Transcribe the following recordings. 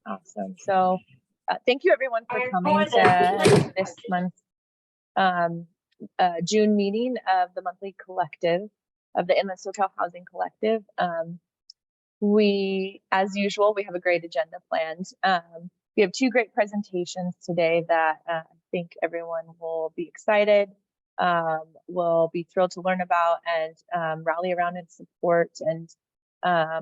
Awesome. So thank you everyone for coming to this month's June meeting of the monthly collective of the Inland SoCal Housing Collective. As usual, we have a great agenda planned. We have two great presentations today that I think everyone will be excited, will be thrilled to learn about and rally around and support, and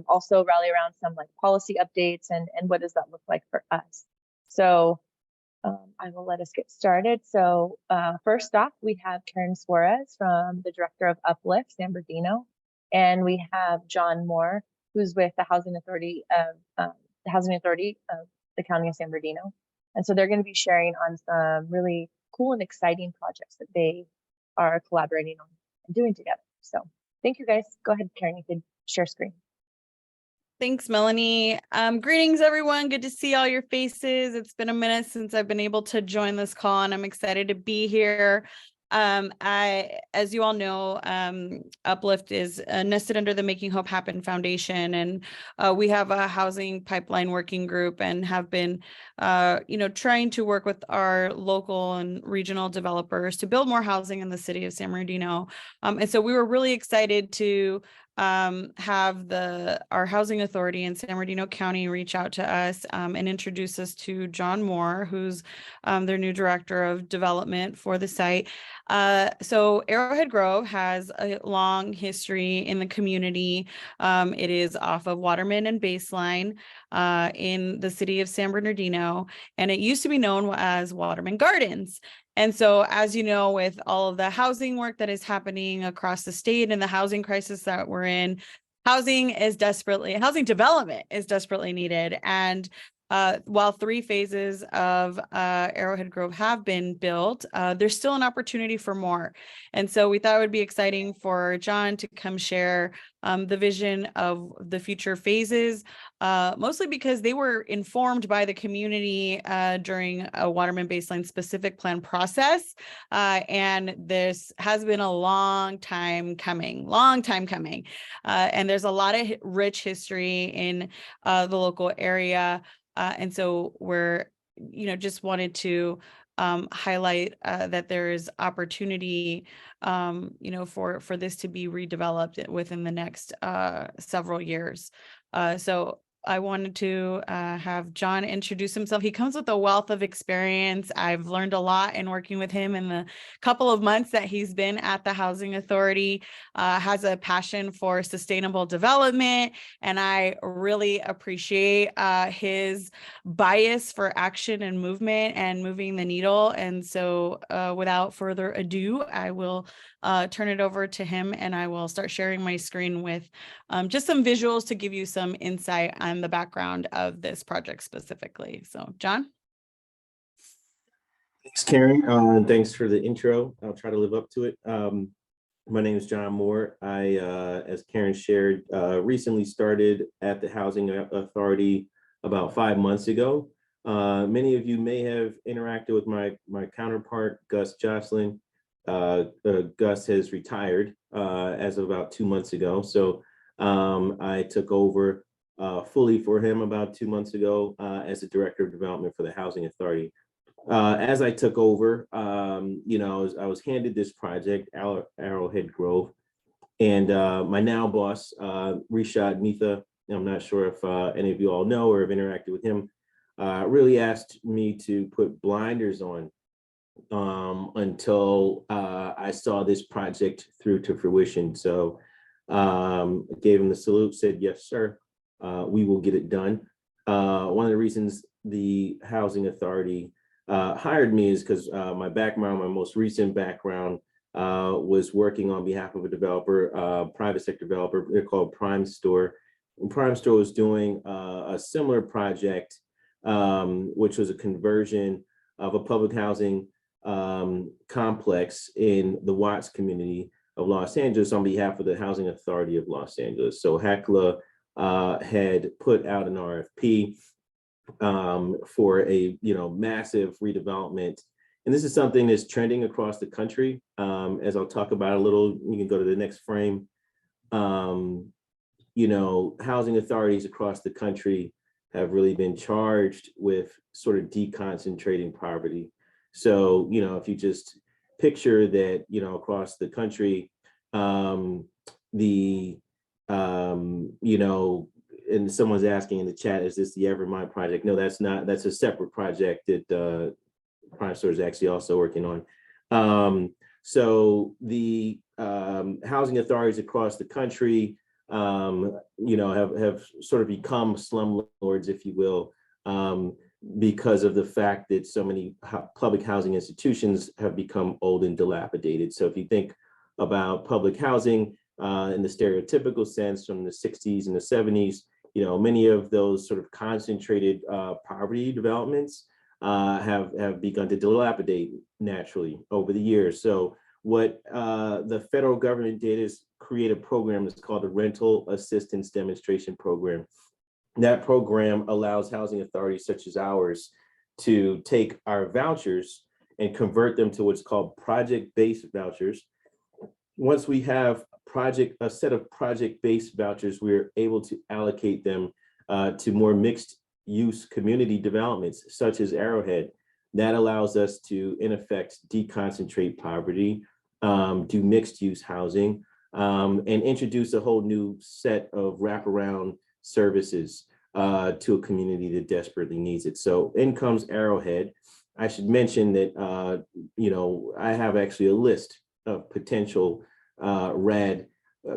also rally around some like policy updates and what does that look like for us. So I will let us get started. So first off, we have Karen Saurez, from the director of Uplift San Bernardino, and we have John Moore, who's with the Housing Authority of the County of San Bernardino. And so they're going to be sharing on some really cool and exciting projects that they are collaborating on and doing together. So thank you guys. Go ahead, Karen, you could share screen. Thanks, Melanie. Greetings, everyone. Good to see all your faces. It's been a minute since I've been able to join this call, and I'm excited to be here. As you all know, Uplift is nested under the Making Hope Happen Foundation, and we have a housing pipeline working group and have been, trying to work with our local and regional developers to build more housing in the city of San Bernardino. And so we were really excited to have our housing authority in San Bernardino County reach out to us and introduce us to John Moore, who's their new director of development for the site. So Arrowhead Grove has a long history in the community. It is off of Waterman and Baseline in the city of San Bernardino, and it used to be known as Waterman Gardens. And so, as you know, with all of the housing work that is happening across the state and the housing crisis that we're in, housing development is desperately needed. And while 3 phases of Arrowhead Grove have been built, there's still an opportunity for more. And so we thought it would be exciting for John to come share the vision of the future phases, mostly because they were informed by the community during a Waterman Baseline specific plan process. And this has been a long time coming. And there's a lot of rich history in the local area. And so we're, just wanted to highlight that there is opportunity, for this to be redeveloped within the next several years. So I wanted to have John introduce himself. He comes with a wealth of experience. I've learned a lot in working with him in the couple of months that he's been at the Housing Authority, has a passion for sustainable development, and I really appreciate his bias for action and movement and moving the needle. And so without further ado, I will turn it over to him, and I will start sharing my screen with just some visuals to give you some insight on the background of this project specifically. So, John. Thanks, Karen. Thanks for the intro. I'll try to live up to it. My name is John Moore. I, as Karen shared, recently started at the Housing Authority about 5 months ago. Many of you may have interacted with my counterpart, Gus Jocelyn. Gus has retired as of about 2 months ago. So I took over fully for him about 2 months ago as the director of development for the Housing Authority. As I took over, I was handed this project, Arrowhead Grove, and my now boss, Rishad Mitha, I'm not sure if any of you all know or have interacted with him, really asked me to put blinders on until I saw this project through to fruition. So I gave him the salute, said, yes, sir, we will get it done. One of the reasons the Housing Authority hired me is because my most recent background was working on behalf of a developer, private sector developer. They're called Prime Store. And Prime Store was doing a similar project, which was a conversion of a public housing complex in the Watts community of Los Angeles on behalf of the Housing Authority of Los Angeles. So HECLA had put out an RFP for a massive redevelopment, and this is something that's trending across the country. As I'll talk about a little, you can go to the next frame. Housing authorities across the country have really been charged with sort of deconcentrating poverty. So, if you just picture that, across the country, and someone's asking in the chat, is this the Evermind project? No, that's not. That's a separate project that Prime Store is actually also working on. So the housing authorities across the country, have sort of become slumlords, if you will, because of the fact that so many public housing institutions have become old and dilapidated. So if you think about public housing in the stereotypical sense from the 60s and the 70s, many of those sort of concentrated poverty developments have begun to dilapidate naturally over the years. So what the federal government did is create a program that's called the Rental Assistance Demonstration Program. That program allows housing authorities such as ours to take our vouchers and convert them to what's called project-based vouchers. Once we have a set of project-based vouchers, we're able to allocate them to more mixed use community developments such as Arrowhead. That allows us to, in effect, deconcentrate poverty, do mixed use housing, and introduce a whole new set of wraparound services to a community that desperately needs it. So in comes Arrowhead. I should mention that, I have actually a list of potential RAD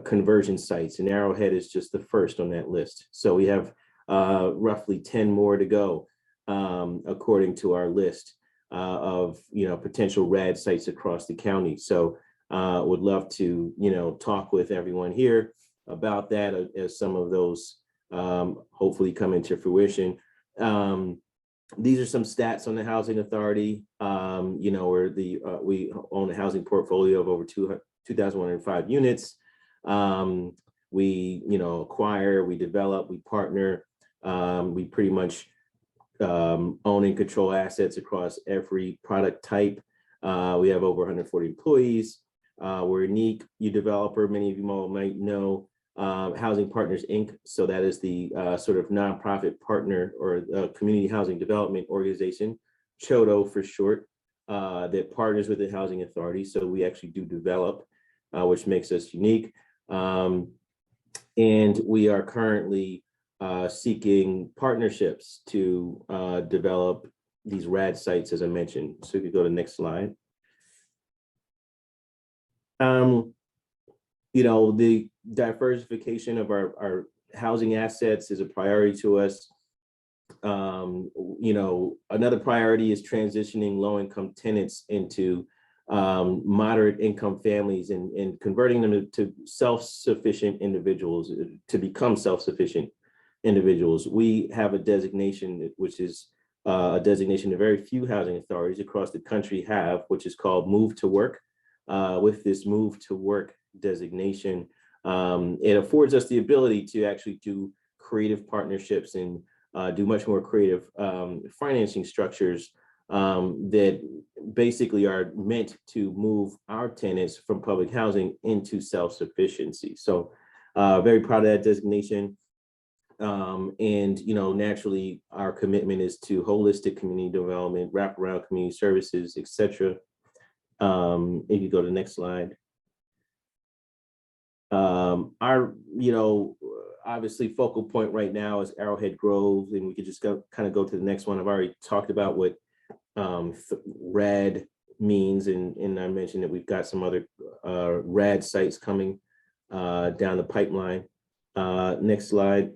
conversion sites, and Arrowhead is just the first on that list. So we have roughly 10 more to go, according to our list of potential RAD sites across the county. So would love to talk with everyone here about that as some of those hopefully come into fruition. These are some stats on the housing authority. We own a housing portfolio of over 2,105 units. We acquire, we develop, we partner. We pretty much own and control assets across every product type. We have over 140 employees. We're a unique developer. Many of you all might know Housing Partners, Inc. So that is the sort of nonprofit partner or community housing development organization, CHODO for short, that partners with the housing authority. So we actually do develop, which makes us unique. And we are currently seeking partnerships to develop these RAD sites, as I mentioned. So if you go to the next slide. The diversification of our housing assets is a priority to us. Another priority is transitioning low-income tenants into moderate income families and converting them to self-sufficient individuals, to become self-sufficient individuals. We have a designation, which is a designation that very few housing authorities across the country have, which is called Move to Work. With this Move to Work designation, it affords us the ability to actually do creative partnerships and do much more creative financing structures that basically are meant to move our tenants from public housing into self-sufficiency. So very proud of that designation. And naturally, our commitment is to holistic community development, wraparound community services, etc. If you go to the next slide. Our, obviously focal point right now is Arrowhead Grove, and we could just kind of go to the next one. I've already talked about what RAD means, and I mentioned that we've got some other RAD sites coming down the pipeline. Next slide.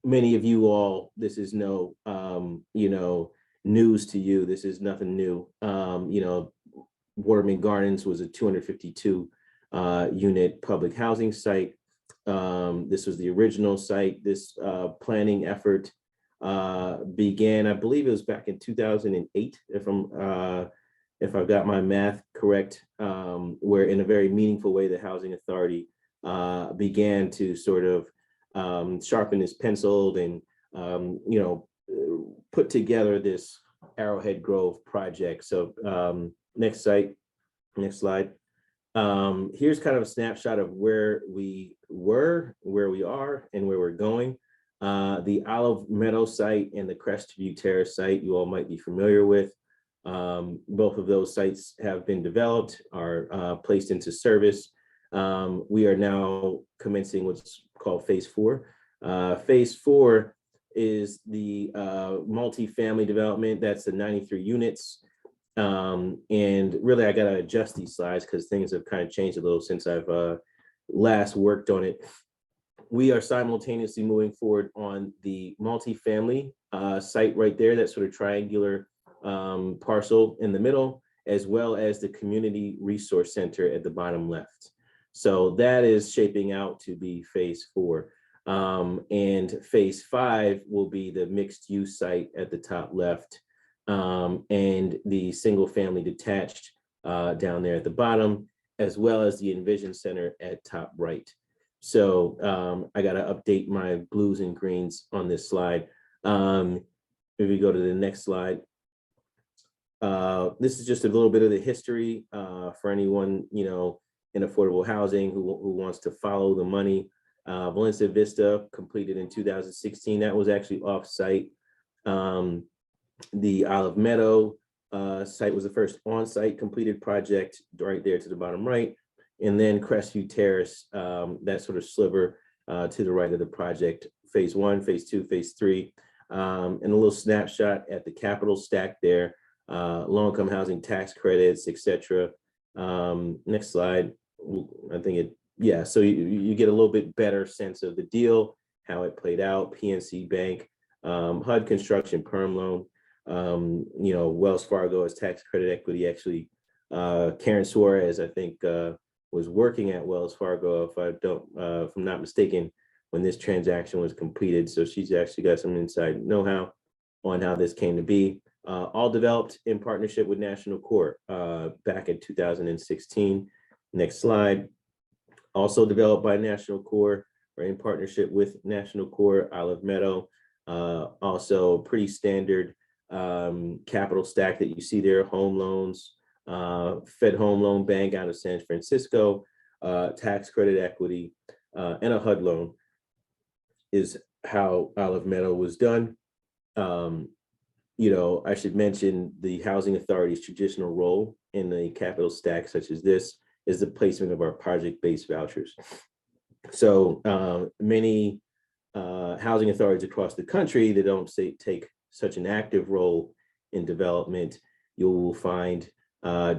Many of you all, this is no, news to you. This is nothing new. Waterman Gardens was a 252 unit public housing site. This was the original site. This planning effort began, I believe it was back in 2008, if I've got my math correct, where in a very meaningful way, the Housing Authority began to sort of sharpen his pencil and put together this Arrowhead Grove project. So next slide. Here's kind of a snapshot of where we were, where we are, and where we're going. The Olive Meadow site and the Crestview Terrace site you all might be familiar with. Both of those sites have been developed, are placed into service. We are now commencing what's called phase 4. Phase 4 is the multifamily development. That's the 93 units. And really, I got to adjust these slides because things have kind of changed a little since I've last worked on it. We are simultaneously moving forward on the multifamily site right there, that sort of triangular parcel in the middle, as well as the community resource center at the bottom left. So that is shaping out to be phase 4. And phase 5 will be the mixed use site at the top left, and the single family detached down there at the bottom, as well as the Envision Center at top right. So I got to update my blues and greens on this slide. If we go to the next slide. This is just a little bit of the history for anyone, in affordable housing who wants to follow the money. Valencia Vista completed in 2016. That was actually off-site. The Olive Meadow site was the first on-site completed project right there to the bottom right. And then Crestview Terrace, that sort of sliver to the right of the project, phase 1, phase 2, phase 3, and a little snapshot at the capital stack there, low-income housing tax credits, etc. Next slide. I think so you get a little bit better sense of the deal, how it played out. PNC Bank, HUD Construction Perm Loan, Wells Fargo as tax credit equity. Actually, Karen Saurez, I think, was working at Wells Fargo, if I'm not mistaken, when this transaction was completed. So she's actually got some inside know-how on how this came to be. All developed in partnership with National Corps back in 2016. Next slide. Also developed by National Corps, or in partnership with National Corps, Olive Meadow. Also pretty standard capital stack that you see there: home loans, Fed Home Loan Bank out of San Francisco, tax credit equity, and a HUD loan is how Olive Meadow was done. I should mention the Housing Authority's traditional role in the capital stack, such as this, is the placement of our project-based vouchers. So many housing authorities across the country that don't take such an active role in development, you will find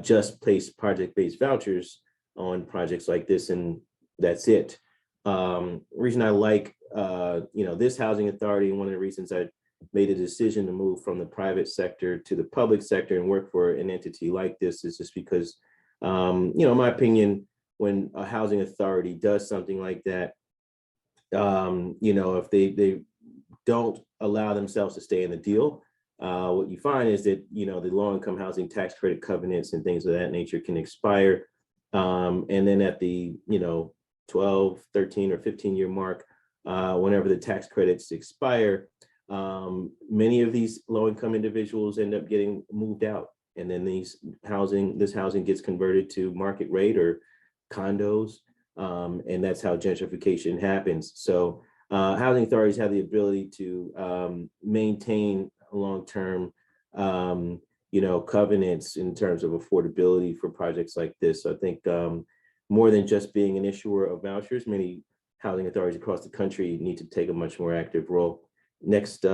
just place project-based vouchers on projects like this, and that's it. Reason I like this housing authority, and one of the reasons I made a decision to move from the private sector to the public sector and work for an entity like this, is just because in my opinion, when a housing authority does something like that, if they don't allow themselves to stay in the deal, what you find is that, the low-income housing tax credit covenants and things of that nature can expire. And then at the, 12, 13, or 15-year mark, whenever the tax credits expire, many of these low-income individuals end up getting moved out. And then this housing gets converted to market rate or condos. And that's how gentrification happens. So housing authorities have the ability to maintain long-term, covenants in terms of affordability for projects like this. So I think more than just being an issuer of vouchers, many housing authorities across the country need to take a much more active role. Next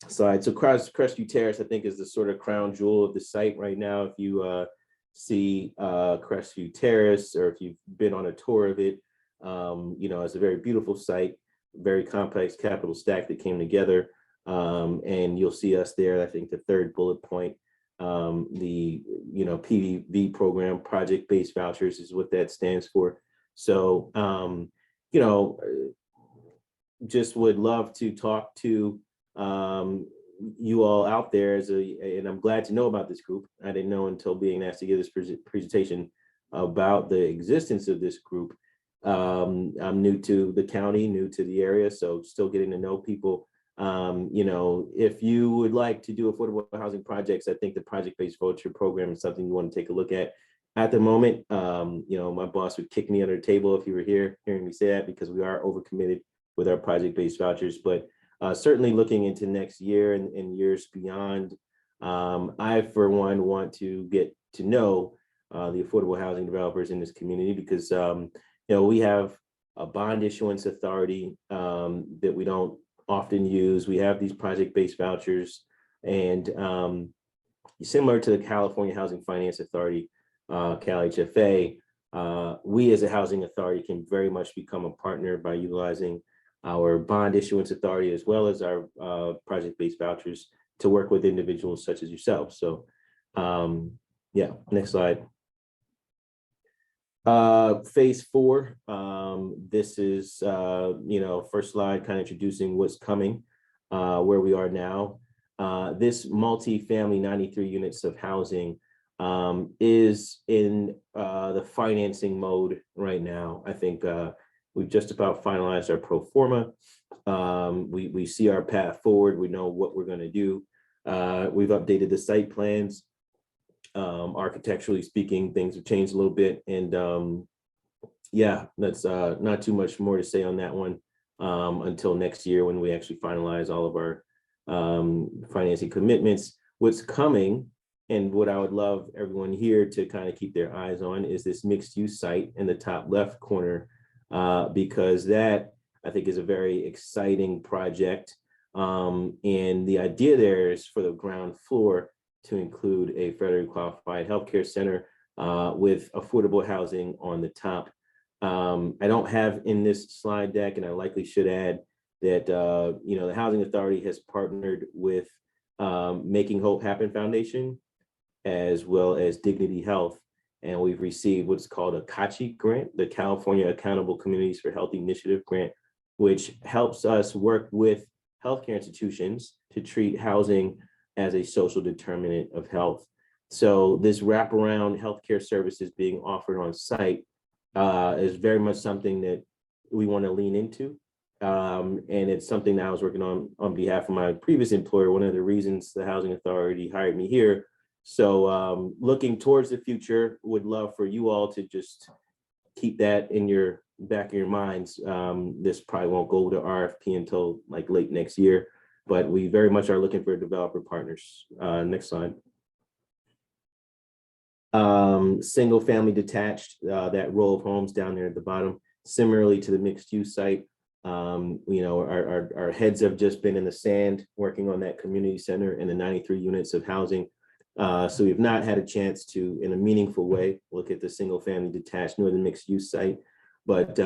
slide. So Crestview Terrace, I think, is the sort of crown jewel of the site right now. If you see Crestview Terrace, or if you've been on a tour of it, it's a very beautiful site, very complex capital stack that came together. And you'll see us there. I think the third bullet point, the PVV program, project-based vouchers, is what that stands for. So just would love to talk to you all out there and I'm glad to know about this group. I didn't know until being asked to give this presentation about the existence of this group. I'm new to the county, new to the area, so still getting to know people. If you would like to do affordable housing projects, I think the project-based voucher program is something you want to take a look at. At the moment, my boss would kick me under the table if he were here hearing me say that, because we are overcommitted with our project-based vouchers. But certainly looking into next year and years beyond, I, for one, want to get to know the affordable housing developers in this community, because we have a bond issuance authority that we don't often use. We have these project-based vouchers, and similar to the California Housing Finance Authority, CalHFA, we as a housing authority can very much become a partner by utilizing our bond issuance authority as well as our project-based vouchers to work with individuals such as yourself. So yeah, next slide. Phase 4, this is, first slide kind of introducing what's coming, where we are now. This multi-family 93 units of housing is in the financing mode right now. I think we've just about finalized our pro forma. We see our path forward. We know what we're going to do. We've updated the site plans. Architecturally speaking, things have changed a little bit. And yeah, that's not too much more to say on that one until next year when we actually finalize all of our financing commitments. What's coming, and what I would love everyone here to kind of keep their eyes on, is this mixed use site in the top left corner, because that I think is a very exciting project. And the idea there is for the ground floor to include a federally qualified healthcare center with affordable housing on the top. I don't have in this slide deck, and I likely should add that the Housing Authority has partnered with Making Hope Happen Foundation as well as Dignity Health, and we've received what's called a CACHI grant, the California Accountable Communities for Health Initiative grant, which helps us work with healthcare institutions to treat housing as a social determinant of health. So this wraparound healthcare services being offered on site is very much something that we want to lean into. And it's something that I was working on behalf of my previous employer, one of the reasons the Housing Authority hired me here. So looking towards the future, would love for you all to just keep that in your back of your minds. This probably won't go to RFP until like late next year, but we very much are looking for developer partners. Next slide. Single family detached, that row of homes down there at the bottom, similarly to the mixed use site. Our heads have just been in the sand working on that community center and the 93 units of housing. So we've not had a chance to, in a meaningful way, look at the single family detached nor the mixed use site. But,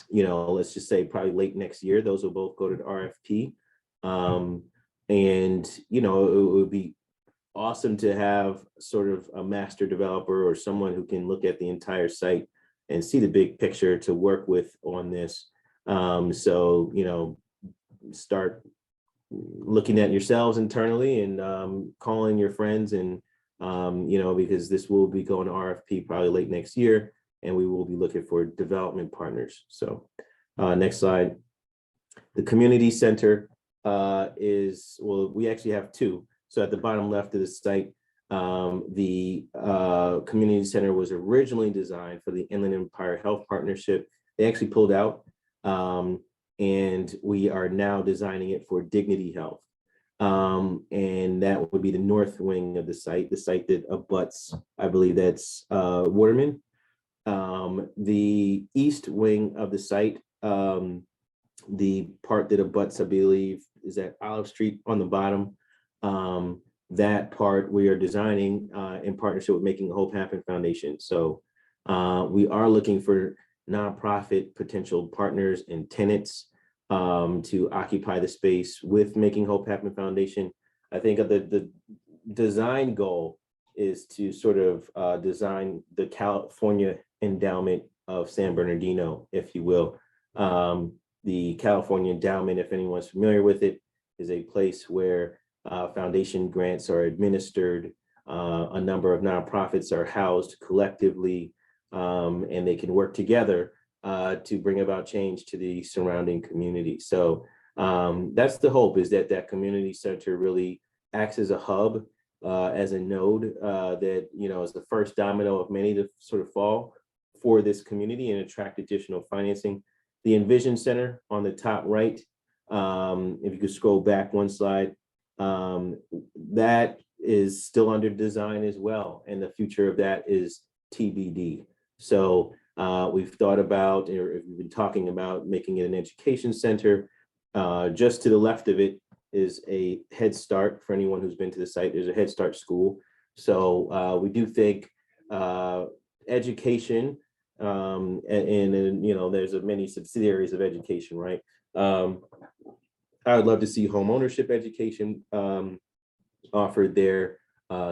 let's just say probably late next year, those will both go to the RFP. It would be awesome to have sort of a master developer or someone who can look at the entire site and see the big picture to work with on this. Start looking at yourselves internally and calling your friends and, because this will be going to RFP probably late next year, and we will be looking for development partners. So next slide. The community center we actually have two. So at the bottom left of the site, the community center was originally designed for the Inland Empire Health Partnership. They actually pulled out. And we are now designing it for Dignity Health. And that would be the north wing of the site that abuts, I believe that's Waterman. The east wing of the site, the part that abuts, I believe, is at Olive Street on the bottom. That part we are designing in partnership with Making Hope Happen Foundation. So we are looking for nonprofit potential partners and tenants to occupy the space with Making Hope Happen Foundation. I think the design goal is to sort of design the California endowment of San Bernardino, if you will. The California endowment, if anyone's familiar with it, is a place where foundation grants are administered. A number of nonprofits are housed collectively, and they can work together to bring about change to the surrounding community. So that's the hope, is that community center really acts as a hub as a node that, is the first domino of many to sort of fall for this community and attract additional financing. The Envision Center on the top right, if you could scroll back one slide, that is still under design as well. And the future of that is TBD. So we've thought about, or we've been talking about making it an education center. Just to the left of it is a Head Start. For anyone who's been to the site, there's a Head Start school. So we do think education, and there's many subsidiaries of education, right? I would love to see home ownership education offered there,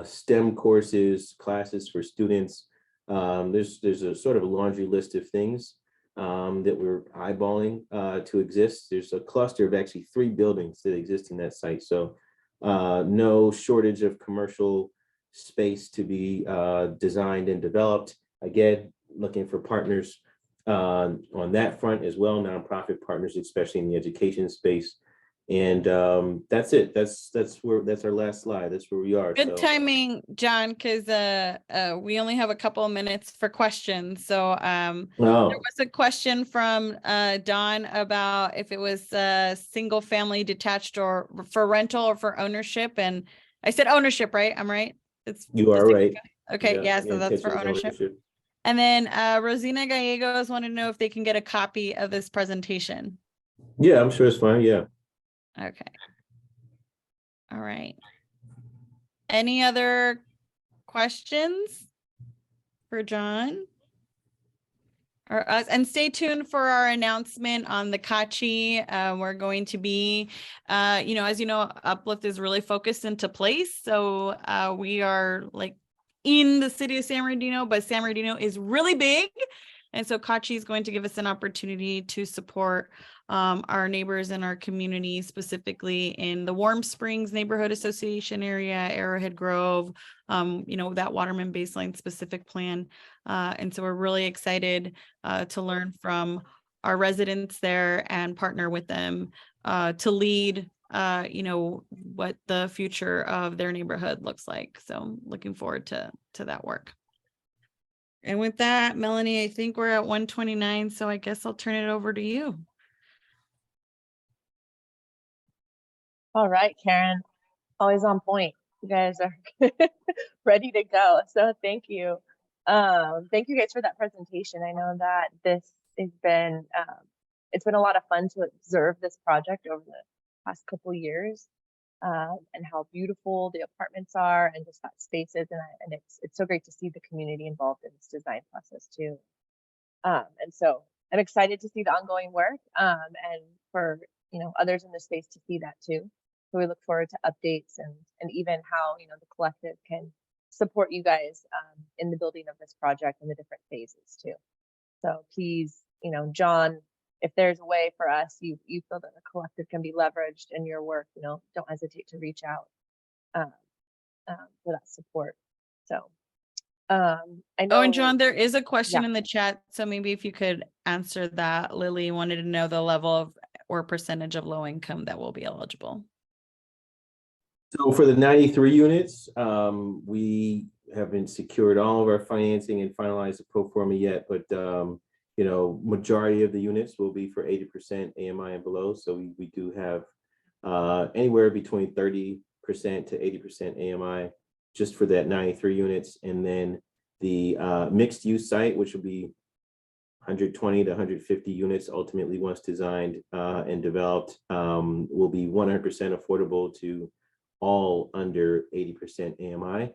STEM courses, classes for students. There's a sort of a laundry list of things that we're eyeballing to exist. There's a cluster of actually 3 buildings that exist in that site. So no shortage of commercial space to be designed and developed. Again, looking for partners on that front as well, nonprofit partners, especially in the education space. And that's it. That's our last slide. That's where we are. Good timing, John, because we only have a couple of minutes for questions. So there was a question from Don about if it was single family detached or for rental or for ownership. And I said ownership, right? I'm right. You are right. Okay, yeah, so that's for ownership. And then Rosina Gallegos wanted to know if they can get a copy of this presentation. Yeah, I'm sure it's fine. Yeah. Okay. All right. Any other questions for John or us? And stay tuned for our announcement on the Kachi. We're going to be, as you know, Uplift is really focused into place. So we are like in the city of San Bernardino, but San Bernardino is really big. And so Kachi is going to give us an opportunity to support our neighbors in our community, specifically in the Warm Springs Neighborhood Association area, Arrowhead Grove, that Waterman Baseline specific plan. And so we're really excited to learn from our residents there and partner with them to lead, what the future of their neighborhood looks like. So looking forward to that work. And with that, Melanie, I think we're at 1:29, so I guess I'll turn it over to you. All right, Karen, always on point. You guys are ready to go. So thank you. Thank you guys for that presentation. I know that this has been, it's been a lot of fun to observe this project over the past couple of years, and how beautiful the apartments are and just that space is. And it's so great to see the community involved in this design process too. And so I'm excited to see the ongoing work, and for, others in the space to see that too. So we look forward to updates and even how, the collective can support you guys in the building of this project and the different phases too. So please, John, if there's a way for us, you feel that the collective can be leveraged in your work, don't hesitate to reach out for that support. So I know. Oh, and John, there is a question in the chat. So maybe if you could answer that. Lily wanted to know the level of or percentage of low income that will be eligible. So for the 93 units, we haven't secured all of our financing and finalized the pro forma yet, but majority of the units will be for 80% AMI and below. So we do have anywhere between 30% to 80% AMI just for that 93 units. And then the mixed use site, which will be 120 to 150 units ultimately once designed and developed, will be 100% affordable to all under 80% AMI.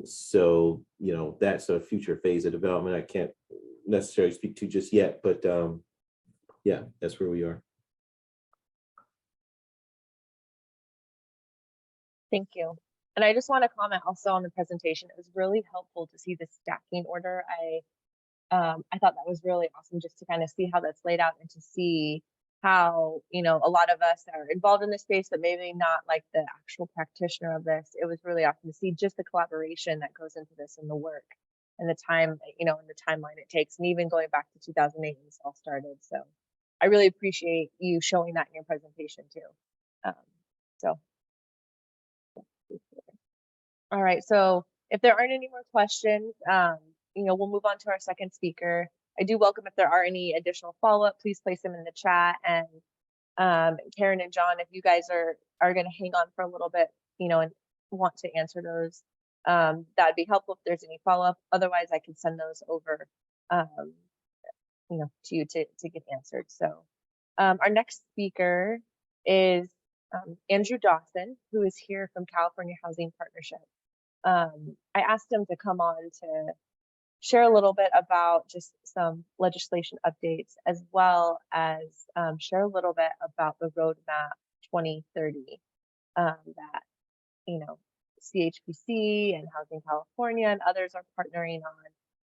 So, that's a future phase of development I can't necessarily speak to just yet, but yeah, that's where we are. Thank you. And I just want to comment also on the presentation. It was really helpful to see the stacking order. I thought that was really awesome just to kind of see how that's laid out and to see how, a lot of us are involved in this space, but maybe not like the actual practitioner of this. It was really awesome to see just the collaboration that goes into this and the work and the time, and the timeline it takes, and even going back to 2008 when this all started. So I really appreciate you showing that in your presentation too. So All right, so if there aren't any more questions, we'll move on to our second speaker. I do welcome if there are any additional follow-up, please place them in the chat. And Karen and John, if you guys are going to hang on for a little bit, and want to answer those, that'd be helpful if there's any follow-up. Otherwise, I can send those over, to you to get answered. So our next speaker is Andrew Dawson, who is here from California Housing Partnership. I asked him to come on to share a little bit about just some legislation updates, as well as share a little bit about the roadmap 2030 that CHPC and Housing California and others are partnering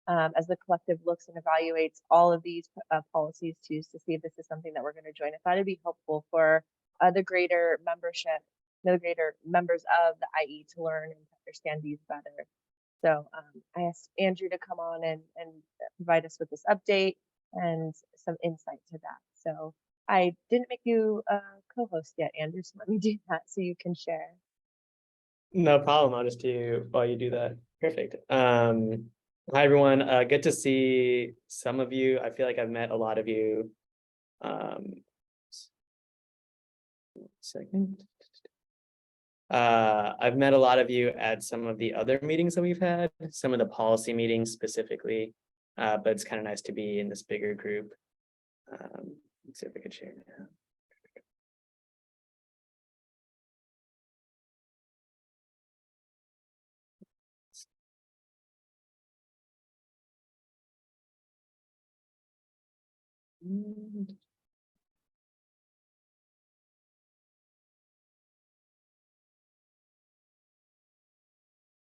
on as the collective looks and evaluates all of these policies to see if this is something that we're going to join. I thought it'd be helpful for the greater membership, the greater members of the IE to learn and to understand these better. So I asked Andrew to come on and provide us with this update and some insight to that. So I didn't make you a co-host yet, Andrew, so let me do that so you can share. No problem. I'll just do while you do that. Perfect. Hi, everyone. Good to see some of you. I feel like I've met a lot of you. Second. I've met a lot of you at some of the other meetings that we've had, some of the policy meetings specifically, but it's kind of nice to be in this bigger group. Let's see if I could share now.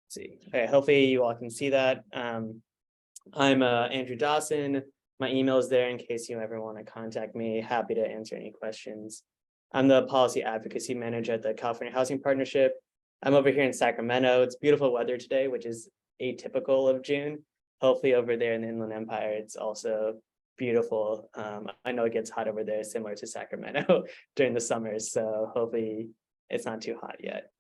See. Okay, hopefully you all can see that. I'm Andrew Dawson. My email is there in case you ever want to contact me. Happy to answer any questions. I'm the policy advocacy manager at the California Housing Partnership. I'm over here in Sacramento. It's beautiful weather today, which is atypical of June. Hopefully over there in the Inland Empire, it's also beautiful. I know it gets hot over there, similar to Sacramento during the summers. So hopefully it's not too hot yet.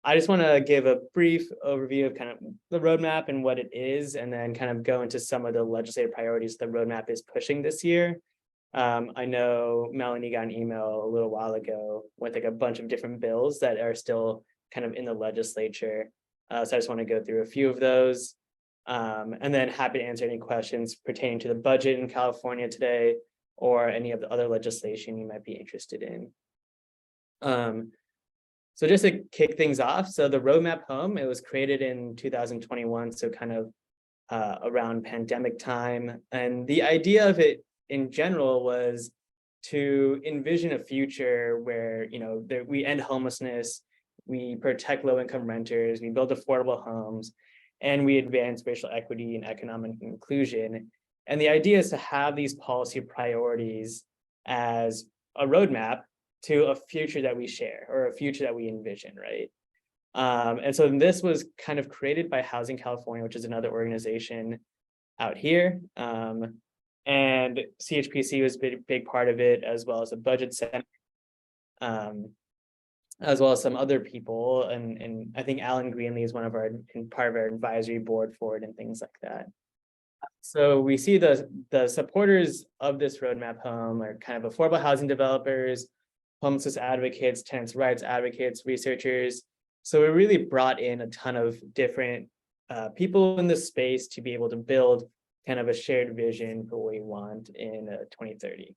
I just want to give a brief overview of kind of the roadmap and what it is, and then kind of go into some of the legislative priorities the roadmap is pushing this year. I know Melanie got an email a little while ago with like a bunch of different bills that are still kind of in the legislature. So I just want to go through a few of those. And then happy to answer any questions pertaining to the budget in California today, or any of the other legislation you might be interested in. So just to kick things off, so the Roadmap Home, it was created in 2021, so kind of around pandemic time. And the idea of it in general was to envision a future where, we end homelessness, we protect low-income renters, we build affordable homes, and we advance racial equity and economic inclusion. And the idea is to have these policy priorities as a roadmap to a future that we share, or a future that we envision, right? And so this was kind of created by Housing California, which is another organization out here. And CHPC was a big part of it, as well as a budget center, as well as some other people. And I think Alan Greenlee is part of our advisory board for it and things like that. So we see the supporters of this roadmap home are kind of affordable housing developers, homelessness advocates, tenants' rights advocates, researchers. So we really brought in a ton of different people in this space to be able to build kind of a shared vision for what we want in 2030.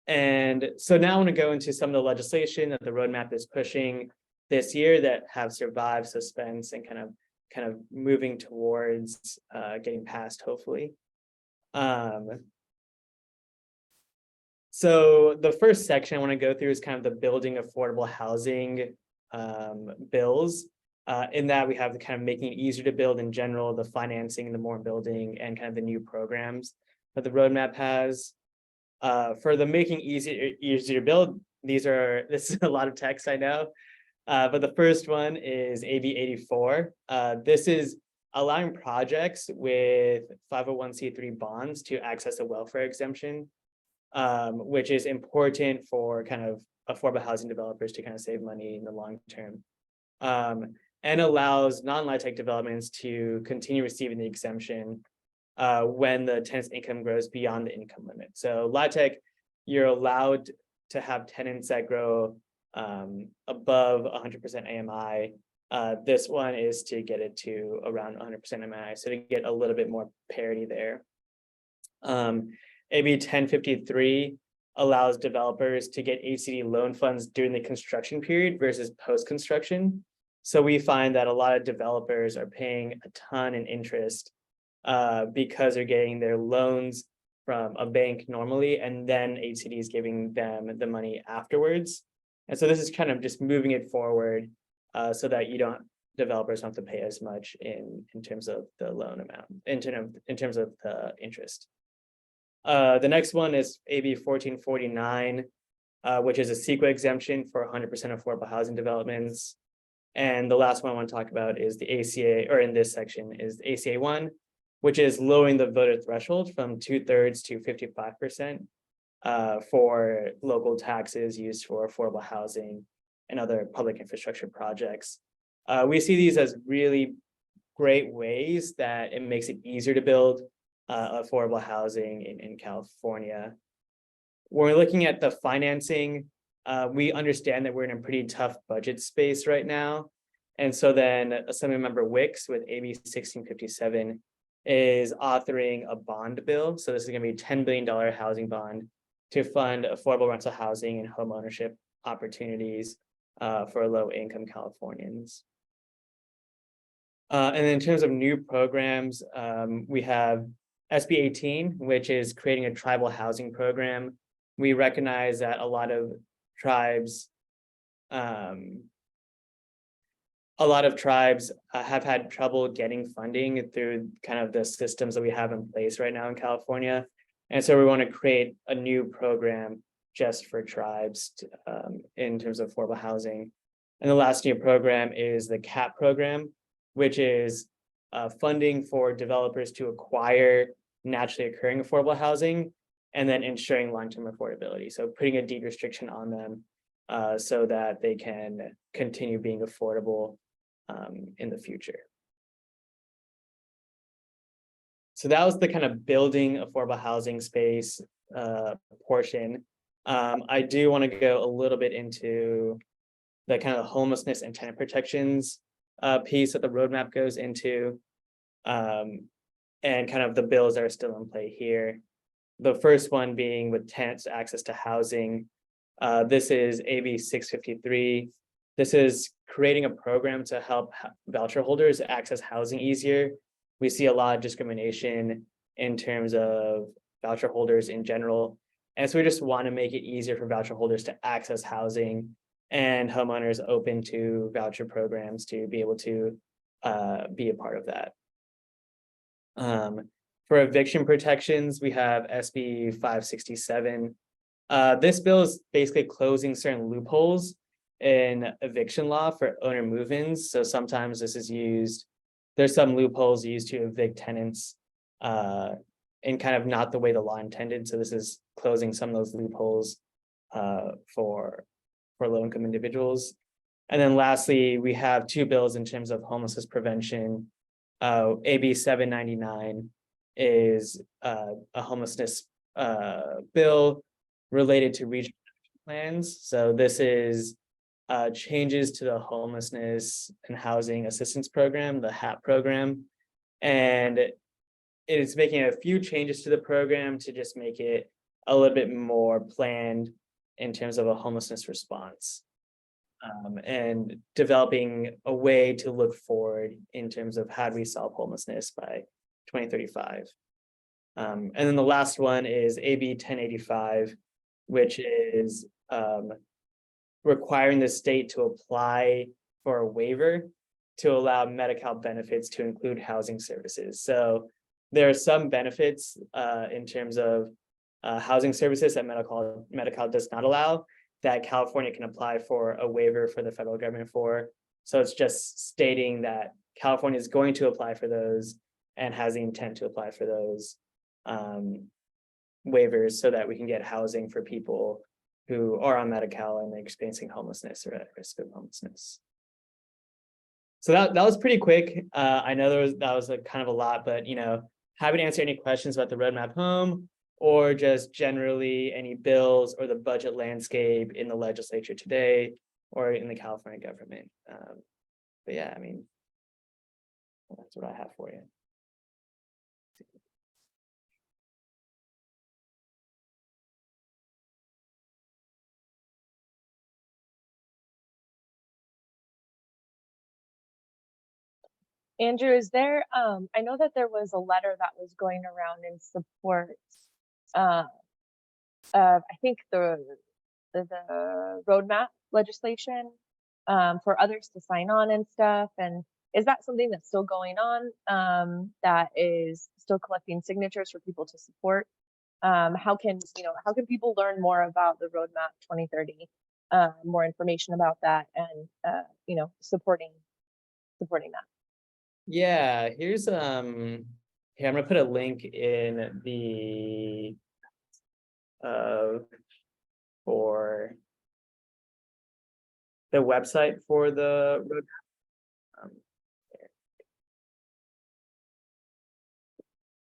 And so now I want to go into some of the legislation that the roadmap is pushing this year that have survived suspense and kind of moving towards getting passed, hopefully. So the first section I want to go through is kind of the building affordable housing bills. In that we have the kind of making it easier to build in general, the financing, the more building, and kind of the new programs that the roadmap has. For the making easier to build, this is a lot of text, I know. But the first one is AB 84. This is allowing projects with 501c3 bonds to access a welfare exemption, which is important for kind of affordable housing developers to kind of save money in the long term. And allows non-LIHTC developments to continue receiving the exemption when the tenant's income grows beyond the income limit. So LIHTC, you're allowed to have tenants that grow above 100% AMI. This one is to get it to around 100% AMI, so to get a little bit more parity there. AB 1053 allows developers to get HCD loan funds during the construction period versus post-construction. So we find that a lot of developers are paying a ton in interest because they're getting their loans from a bank normally, and then HCD is giving them the money afterwards. And so this is kind of just moving it forward so that developers don't have to pay as much in terms of the loan amount, in terms of the interest. The next one is AB 1449, which is a CEQA exemption for 100% affordable housing developments. And the last one I want to talk about is the ACA, or in this section is the ACA 1, which is lowering the voter threshold from 2/3 to 55% for local taxes used for affordable housing and other public infrastructure projects. We see these as really great ways that it makes it easier to build affordable housing in California. When we're looking at the financing, we understand that we're in a pretty tough budget space right now. And so then Assemblymember Wicks with AB 1657 is authoring a bond bill. So this is going to be a $10 billion housing bond to fund affordable rental housing and home ownership opportunities for low-income Californians. And in terms of new programs, we have SB 18, which is creating a tribal housing program. We recognize that a lot of tribes have had trouble getting funding through kind of the systems that we have in place right now in California. And so we want to create a new program just for tribes in terms of affordable housing. And the last new program is the CAP program, which is funding for developers to acquire naturally occurring affordable housing and then ensuring long-term affordability. So putting a deed restriction on them so that they can continue being affordable in the future. So that was the kind of building affordable housing space portion. I do want to go a little bit into the kind of homelessness and tenant protections piece that the roadmap goes into, and kind of the bills that are still in play here. The first one being with tenants' access to housing. This is AB 653. This is creating a program to help voucher holders access housing easier. We see a lot of discrimination in terms of voucher holders in general. And so we just want to make it easier for voucher holders to access housing and homeowners open to voucher programs to be able to be a part of that. For eviction protections, we have SB 567. This bill is basically closing certain loopholes in eviction law for owner move-ins. So sometimes this is used, there's some loopholes used to evict tenants in kind of not the way the law intended. So this is closing some of those loopholes for low-income individuals. And then lastly, we have two bills in terms of homelessness prevention. AB 799 is a homelessness bill related to regional plans. So this is changes to the homelessness and housing assistance program, the HAP program. And it is making a few changes to the program to just make it a little bit more planned in terms of a homelessness response, and developing a way to look forward in terms of how do we solve homelessness by 2035. And then the last one is AB 1085, which is requiring the state to apply for a waiver to allow Medi-Cal benefits to include housing services. So there are some benefits in terms of housing services that Medi-Cal does not allow that California can apply for a waiver for the federal government for. So it's just stating that California is going to apply for those and has the intent to apply for those waivers so that we can get housing for people who are on Medi-Cal and experiencing homelessness or at risk of homelessness. So that was pretty quick. I know that was a kind of a lot, but happy to answer any questions about the roadmap home or just generally any bills or the budget landscape in the legislature today or in the California government. But yeah, I mean, that's what I have for you. Andrew, is there, I know that there was a letter that was going around in support of, I think the roadmap legislation for others to sign on and stuff. And is that something that's still going on, that is still collecting signatures for people to support? How can people learn more about the roadmap 2030, more information about that and, supporting that? Yeah, here's here, I'm gonna put a link in the for the website for the roadmap.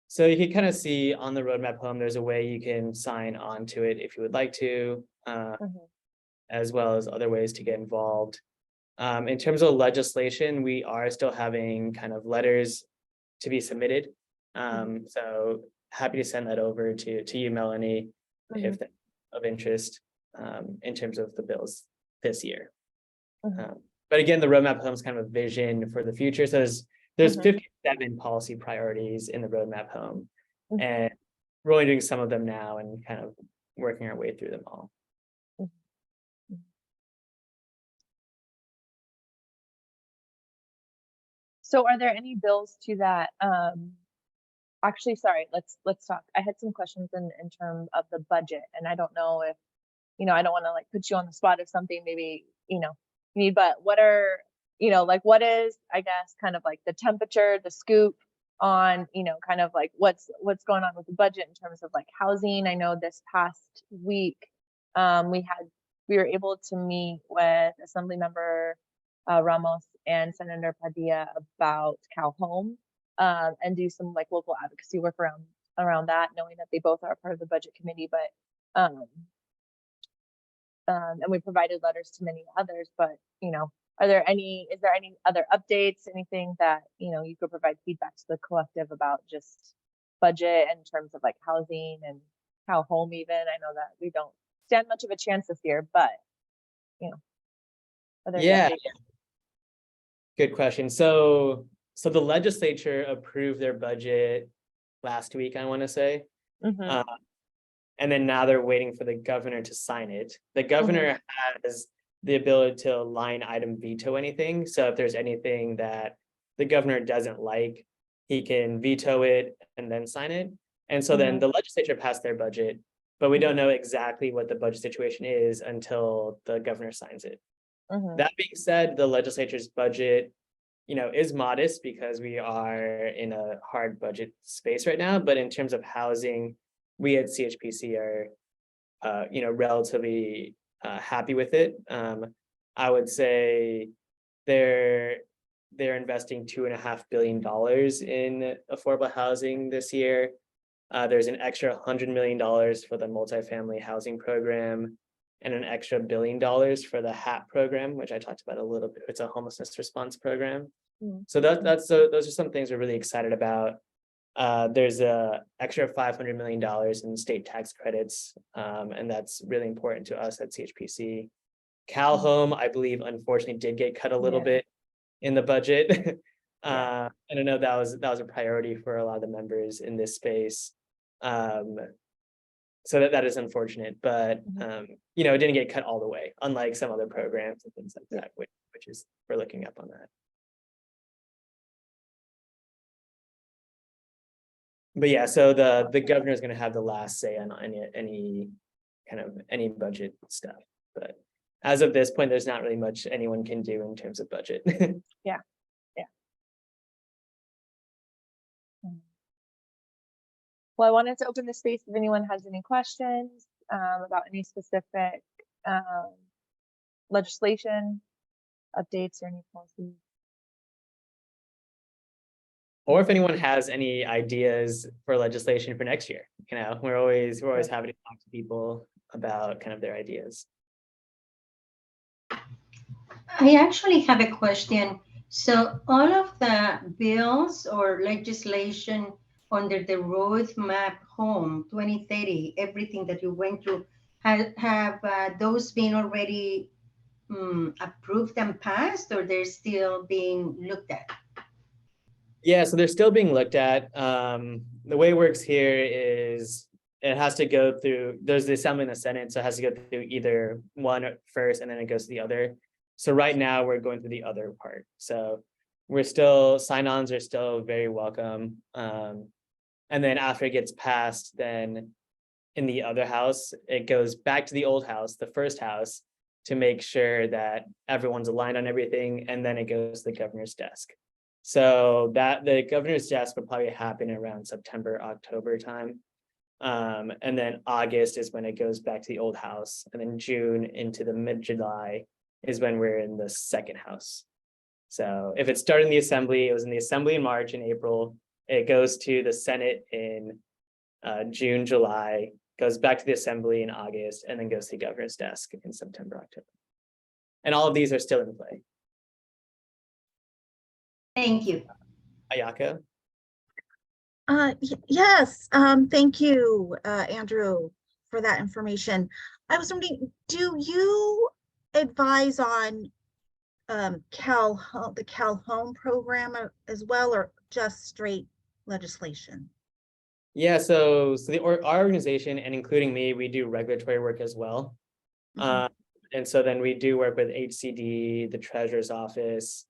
So you can kind of see on the roadmap home, there's a way you can sign on to it if you would like to, as well as other ways to get involved. In terms of legislation, we are still having kind of letters to be submitted. So happy to send that over to you, Melanie, if that's of interest, in terms of the bills this year. But again, the roadmap home is kind of a vision for the future. So there's 57 policy priorities in the roadmap home, and we're only doing some of them now and kind of working our way through them all. So are there any bills to that? Actually, sorry, let's talk. I had some questions in terms of the budget, and I don't know if, I don't want to like put you on the spot of something maybe, you need, but what are, what is, I guess, kind of like the temperature, the scoop on, kind of like what's going on with the budget in terms of like housing. I know this past week, we were able to meet with Assemblymember Ramos and Senator Padilla about Cal Home, and do some like local advocacy work around that, knowing that they both are part of the budget committee, but and we provided letters to many others, but is there any other updates, anything that you could provide feedback to the collective about just budget in terms of like housing and Cal Home even? I know that we don't stand much of a chance this year, but are there any updates? Good question. So the legislature approved their budget last week, I want to say. And then now they're waiting for the governor to sign it. The governor has the ability to line item veto anything. So if there's anything that the governor doesn't like, he can veto it and then sign it. And so then the legislature passed their budget, but we don't know exactly what the budget situation is until the governor signs it. That being said, the legislature's budget, is modest because we are in a hard budget space right now. But in terms of housing, we at CHPC are, relatively happy with it. I would say they're investing $2.5 billion in affordable housing this year. There's an extra $100 million for the multifamily housing program, and an extra $1 billion for the HAP program, which I talked about a little bit. It's a homelessness response program. So those are some things we're really excited about. There's a extra $500 million in state tax credits, and that's really important to us at CHPC. Cal Home, I believe, unfortunately, did get cut a little bit in the budget. And I know that was a priority for a lot of the members in this space. So that is unfortunate, but it didn't get cut all the way, unlike some other programs and things like that, which is we're looking up on that. But yeah, so the governor is going to have the last say on any budget stuff. But as of this point, there's not really much anyone can do in terms of budget. Yeah. Well, I wanted to open the space if anyone has any questions about any specific legislation updates or any policies. Or if anyone has any ideas for legislation for next year, we're always happy to talk to people about kind of their ideas. I actually have a question. So all of the bills or legislation under the Roadmap Home 2030, everything that you went through, have those been already approved and passed, or they're still being looked at? Yeah, so they're still being looked at. The way it works here is it has to go through, there's the Assembly and the Senate, so it has to go through either one first and then it goes to the other. So right now we're going through the other part. So we're still, sign-ons are still very welcome. And then after it gets passed, then in the other house, it goes back to the old house, the first house, to make sure that everyone's aligned on everything. And then it goes to the governor's desk. So that the governor's desk will probably happen around September, October time. And then August is when it goes back to the old house. And then June into the mid-July is when we're in the second house. So if it started in the Assembly, it was in the Assembly in March and April, it goes to the Senate in June, July, goes back to the Assembly in August, and then goes to the governor's desk in September, October. And all of these are still in play. Thank you. Ayaka? Yes, thank you, Andrew, for that information. I was wondering, do you advise on the Cal Home program as well, or just straight legislation? Yeah, so our organization, and including me, we do regulatory work as well. And so then we do work with HCD, the Treasurer's Office,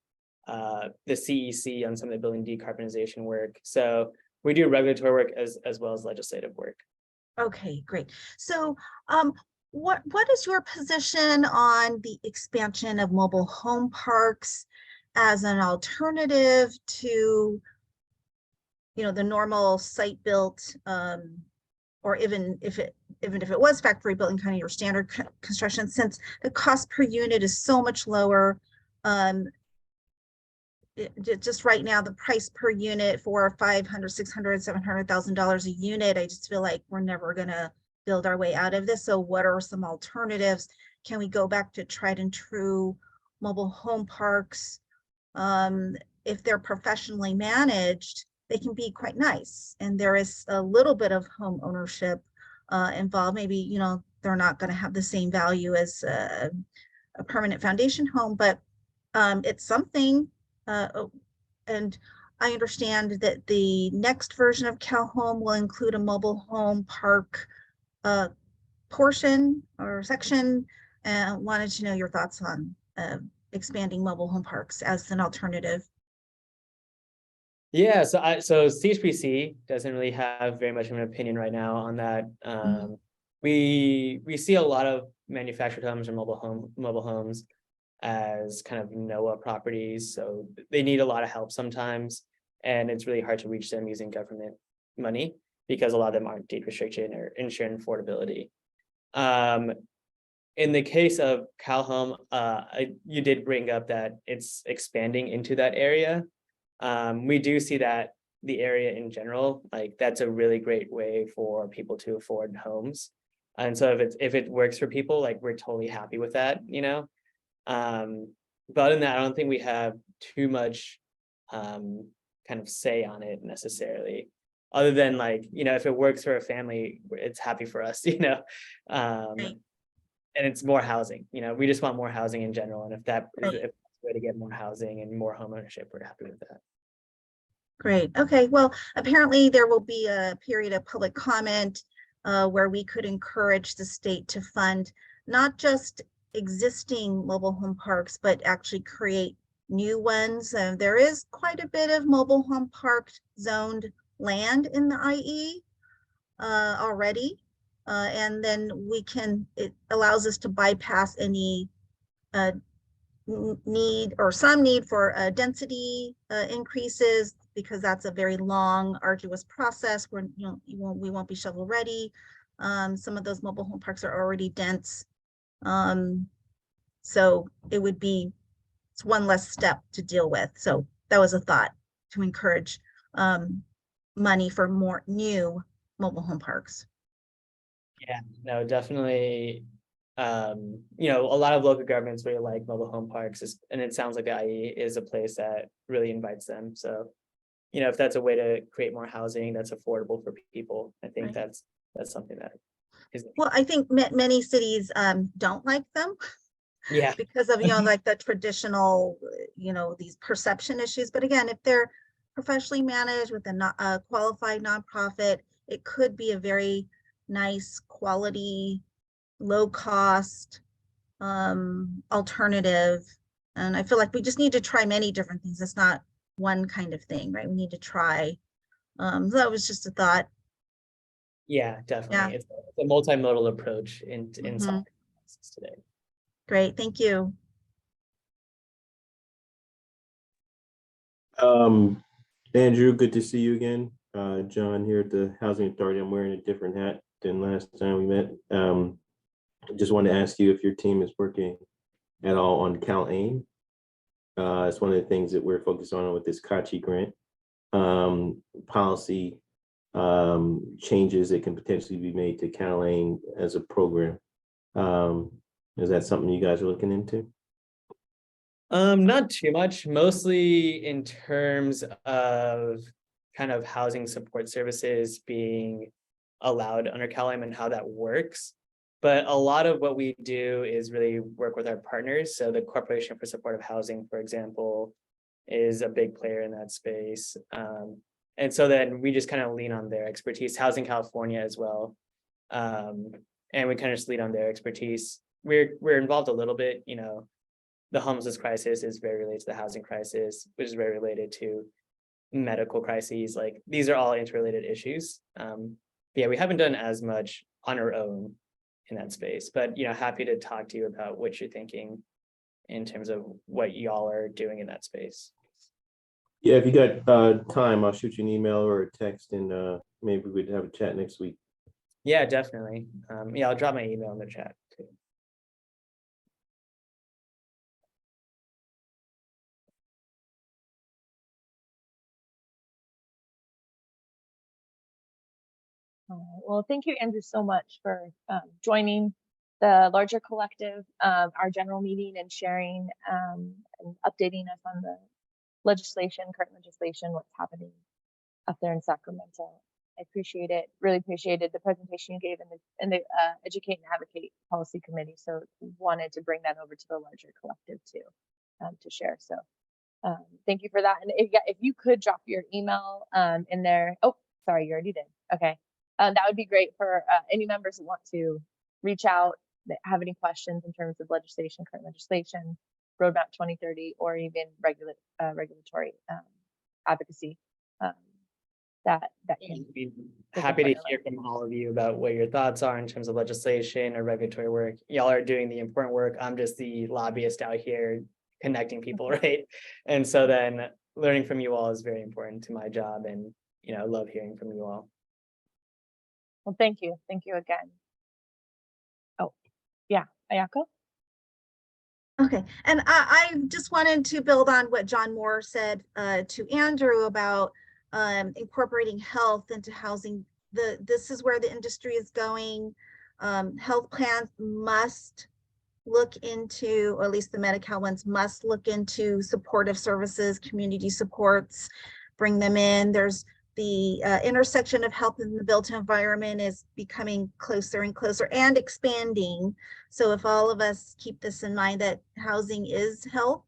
the CEC on some of the building decarbonization work. So we do regulatory work as well as legislative work. Okay, great. So what is your position on the expansion of mobile home parks as an alternative to the normal site built, or even if it was factory built in kind of your standard construction, since the cost per unit is so much lower? Just right now, the price per unit for $500,000, $600,000, $700,000 a unit, I just feel like we're never gonna build our way out of this. So what are some alternatives? Can we go back to tried and true mobile home parks? If they're professionally managed, they can be quite nice, and there is a little bit of home ownership involved. Maybe they're not going to have the same value as a permanent foundation home, but it's something. And I understand that the next version of Cal Home will include a mobile home park portion or section, and wanted to know your thoughts on expanding mobile home parks as an alternative. Yeah, so CHPC doesn't really have very much of an opinion right now on that. We see a lot of manufactured homes or mobile homes as kind of NOAA properties, so they need a lot of help sometimes, and it's really hard to reach them using government money because a lot of them aren't deed restriction or insurance affordability. In the case of Cal Home, you did bring up that it's expanding into that area. We do see that the area in general, like that's a really great way for people to afford homes. And so if it works for people, like we're totally happy with that, But other than that, I don't think we have too much kind of say on it necessarily, other than if it works for a family, it's happy for us, and it's more housing, we just want more housing in general. And if that's the way to get more housing and more home ownership, we're happy with that. Great. Okay. Well, apparently there will be a period of public comment where we could encourage the state to fund not just existing mobile home parks, but actually create new ones. There is quite a bit of mobile home park zoned land in the IE already. And then it allows us to bypass any need or some need for density increases, because that's a very long, arduous process where we won't be shovel ready. Some of those mobile home parks are already dense. So it would be, it's one less step to deal with. So that was a thought to encourage money for more new mobile home parks. Yeah, no, definitely. You know, a lot of local governments really like mobile home parks, and it sounds like the IE is a place that really invites them. So, you know, if that's a way to create more housing that's affordable for people, I think Right. that's something that is. Well, I think many cities don't like them Yeah, because of, you know, like the traditional, you know, these perception issues. But again, if they're professionally managed with a qualified nonprofit, it could be a very nice quality, low cost alternative. And I feel like we just need to try many different things. It's not one kind of thing, right? We need to try. So that was just a thought. yeah, definitely. It's a multimodal approach in Mhm. solving this today. Great, thank you. Andrew, good to see you again. John here at the Housing Authority. I'm wearing a different hat than last time we met. Just wanted to ask you if your team is working at all on CalAIM. It's one of the things that we're focused on with this CACHI grant. Policy changes that can potentially be made to CalAIM as a program. Is that something you guys are looking into? Not too much, mostly in terms of kind of housing support services being allowed under CalAIM and how that works. But a lot of what we do is really work with our partners. So the Corporation for Supportive Housing, for example, is a big player in that space. And so then we just kind of lean on their expertise, Housing California as well. And we kind of just lean on their expertise. We're involved a little bit, you know, the homelessness crisis is very related to the housing crisis, which is very related to medical crises. Like these are all interrelated issues. Yeah, we haven't done as much on our own in that space, but you know, happy to talk to you about what you're thinking in terms of what y'all are doing in that space. Yeah, if you got time, I'll shoot you an email or a text, and maybe we'd have a chat next week. Yeah, definitely. Yeah, I'll drop my email in the chat too. All right. Well, thank you, Andrew, so much for joining the larger collective, our general meeting, and sharing and updating us on the legislation, current legislation, what's happening up there in Sacramento. I appreciate it. Really appreciated the presentation you gave in the Educate and Advocate Policy Committee. So wanted to bring that over to the larger collective too, to share. So thank you for that. And if you could drop your email in there. Oh, sorry, you already did. Okay. That would be great for any members who want to reach out, that have any questions in terms of legislation, current legislation, Roadmap 2030, or even regulatory advocacy. That can be happy to hear from all of you about what your thoughts are in terms of legislation or regulatory work. Y'all are doing the important work. I'm just the lobbyist out here connecting people, right? And so then learning from you all is very important to my job, and you know, I love hearing from you all. Well, thank you. Thank you again. Oh, yeah, Ayako? Okay, and I just wanted to build on what John Moore said to Andrew about incorporating health into housing. This is where the industry is going. Health plans must look into, or at least the Medi-Cal ones must look into supportive services, community supports, bring them in. There's the intersection of health and the built environment is becoming closer and closer and expanding. So if all of us keep this in mind, that housing is health,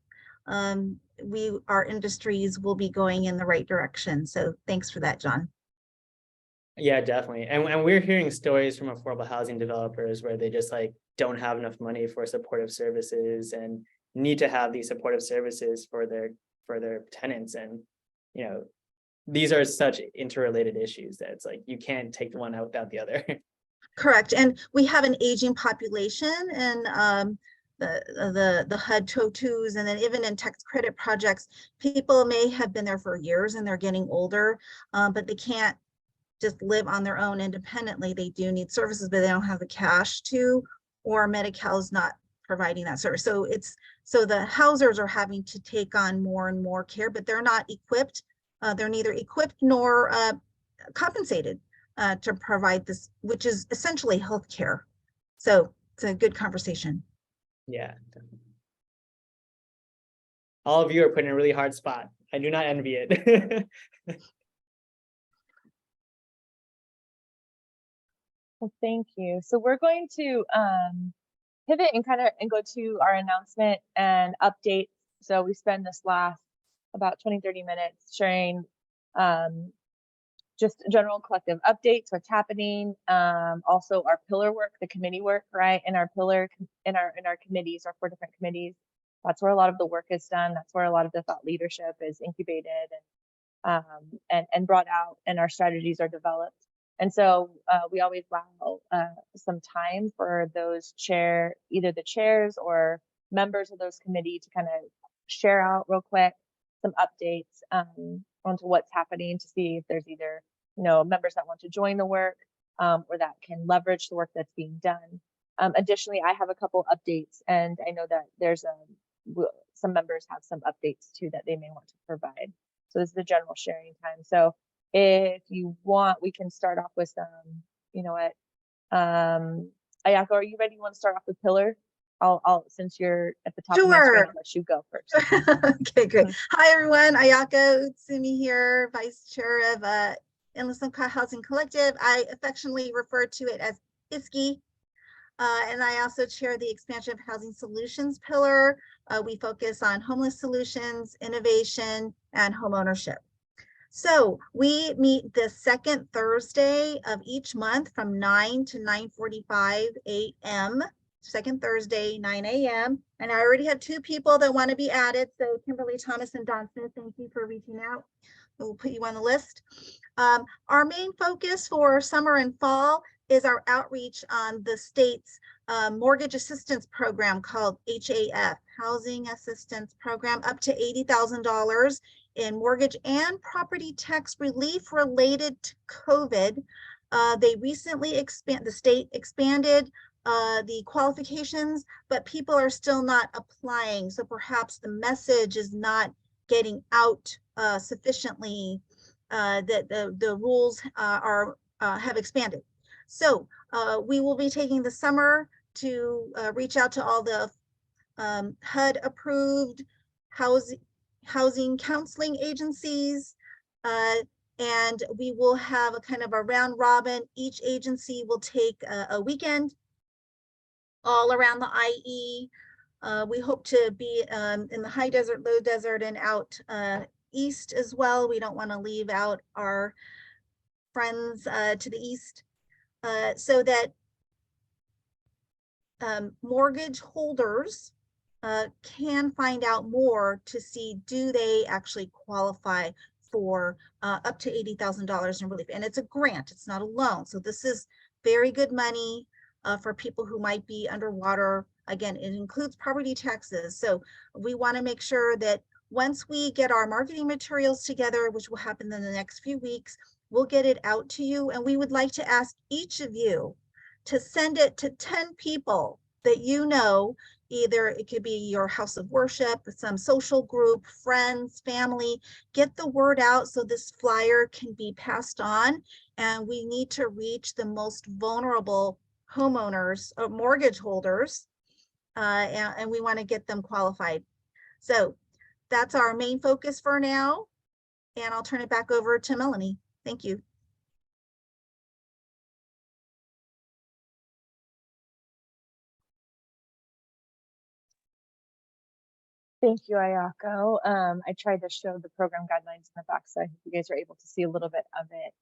our industries will be going in the right direction. So thanks for that, John. Yeah, definitely. And we're hearing stories from affordable housing developers where they just like don't have enough money for supportive services and need to have these supportive services for their tenants. And you know, these are such interrelated issues that it's like you can't take the one out without the other. Correct. And we have an aging population, and the HUD TO2s, and then even in tax credit projects, people may have been there for years and they're getting older, but they can't just live on their own independently. They do need services, but they don't have the cash to, or Medi-Cal is not providing that service. So the housers are having to take on more and more care, but they're not equipped. They're neither equipped nor compensated to provide this, which is essentially healthcare. So it's a good conversation. Yeah. Definitely. All of you are put in a really hard spot. I do not envy it. Well, thank you. So we're going to pivot and go to our announcement and update. So we spend this last about 20-30 minutes sharing just general collective updates, what's happening, also our pillar work, the committee work, right? And our pillar in our committees, our 4 different committees. That's where a lot of the work is done. That's where a lot of the thought leadership is incubated and brought out, and our strategies are developed. And so we always allow some time for those either the chairs or members of those committee to kind of share out real quick some updates onto what's happening, to see if there's either members that want to join the work or that can leverage the work that's being done. Additionally, I have a couple updates, and I know that there's some members have some updates too that they may want to provide. So this is the general sharing time. So if you want, we can start off with some, Ayako, are you ready? You want to start off with pillar? I'll since you're at the top of my screen, I'll let you go first. Okay, great. Hi everyone, Ayako Utsumi here, Vice Chair of Inland SoCal Housing Collective. I affectionately refer to it as ISKI. And I also chair the Expansion of Housing Solutions pillar. We focus on homeless solutions, innovation, and home ownership. So we meet the second Thursday of each month from 9 to 9:45 a.m. Second Thursday, 9 a.m. And I already have 2 people that want to be added. So Kimberly Thomas and Don Smith, thank you for reaching out. We'll put you on the list. Our main focus for summer and fall is our outreach on the state's mortgage assistance program called HAF, Housing Assistance Program, up to $80,000 in mortgage and property tax relief related to COVID. They recently the state expanded the qualifications, but people are still not applying. So perhaps the message is not getting out sufficiently, that the rules have expanded. So we will be taking the summer to reach out to all the HUD approved housing counseling agencies, and we will have a kind of a round robin. Each agency will take a weekend all around the IE. We hope to be in the high desert, low desert, and out east as well. We don't want to leave out our friends to the east, so that mortgage holders can find out more to see, do they actually qualify for up to $80,000 in relief. And it's a grant, it's not a loan. So this is very good money for people who might be underwater. Again, it includes property taxes. So we want to make sure that once we get our marketing materials together, which will happen in the next few weeks, we'll get it out to you. And we would like to ask each of you to send it to 10 people that you know. Either it could be your house of worship, some social group, friends, family. Get the word out so this flyer can be passed on. And we need to reach the most vulnerable homeowners or mortgage holders, and we want to get them qualified. So that's our main focus for now. And I'll turn it back over to Melanie. Thank you. Thank you, Ayako. I tried to show the program guidelines in the back, so I hope you guys are able to see a little bit of it.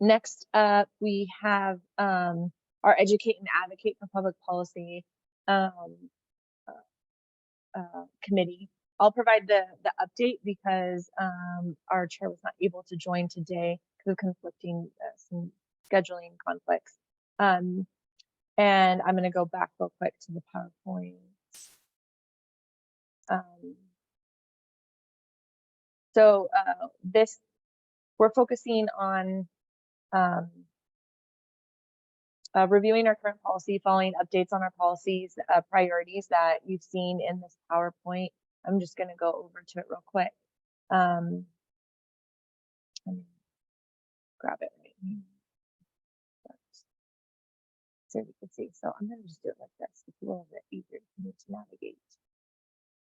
Next up, we have our Educate and Advocate for Public Policy committee. I'll provide the update because our chair was not able to join today because of conflicting some scheduling conflicts. And I'm going to go back real quick to the PowerPoint. So we're focusing on reviewing our current policy, following updates on our policies, priorities that you've seen in this PowerPoint. I'm just going to go over to it real quick. Let me grab it right here. So you can see. So I'm going to just do it like this. It's a little bit easier for me to navigate.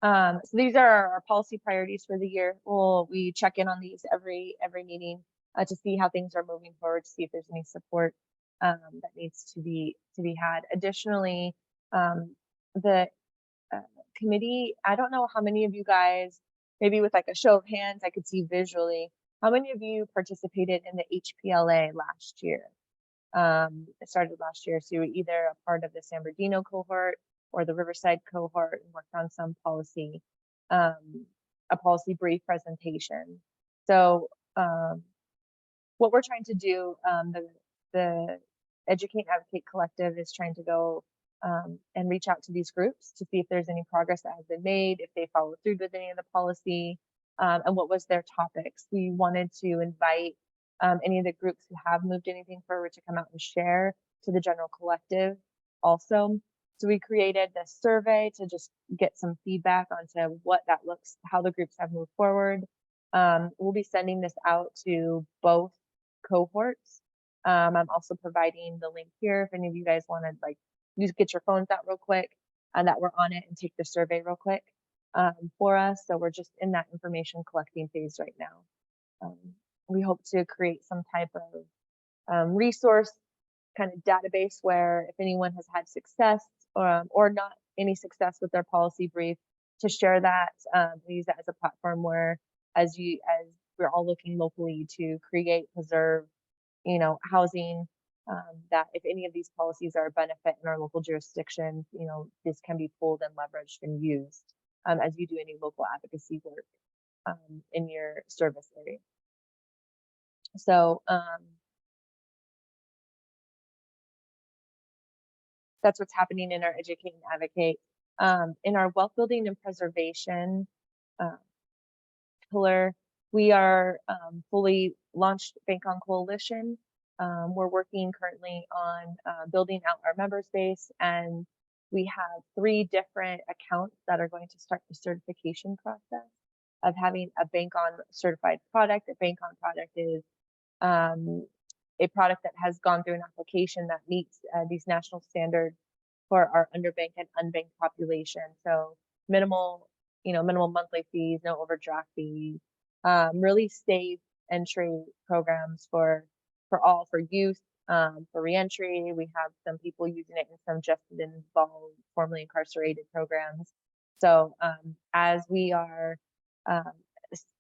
So these are our policy priorities for the year. We check in on these every meeting to see how things are moving forward, to see if there's any support that needs to be had. Additionally, the committee, I don't know how many of you guys, maybe with like a show of hands, I could see visually, how many of you participated in the HPLA last year? It started last year, so you were either a part of the San Bernardino cohort or the Riverside cohort and worked on some policy, a policy brief presentation. So what we're trying to do, the Educate and Advocate Collective is trying to go and reach out to these groups to see if there's any progress that has been made, if they followed through with any of the policy, and what was their topics. We wanted to invite any of the groups who have moved anything forward to come out and share to the general collective also. So we created this survey to just get some feedback onto what that looks, how the groups have moved forward. We'll be sending this out to both cohorts. I'm also providing the link here if any of you guys want to like just get your phones out real quick and that we're on it and take the survey real quick for us. So we're just in that information collecting phase right now. We hope to create some type of resource kind of database where if anyone has had success or not any success with their policy brief, to share that, use that as a platform where as we're all looking locally to create, preserve, housing, that if any of these policies are a benefit in our local jurisdiction, this can be pulled and leveraged and used as you do any local advocacy work in your service area. So that's what's happening in our Educate and Advocate. In our wealth building and preservation pillar, we are fully launched Bank on Coalition. We're working currently on building out our member base, and we have 3 different accounts that are going to start the certification process of having a Bank on certified product. A Bank on product is a product that has gone through an application that meets these national standards for our underbanked and unbanked population. So minimal monthly fees, no overdraft fees, really safe entry programs for youth, for reentry. We have some people using it in some justice involved, formerly incarcerated programs. So as we are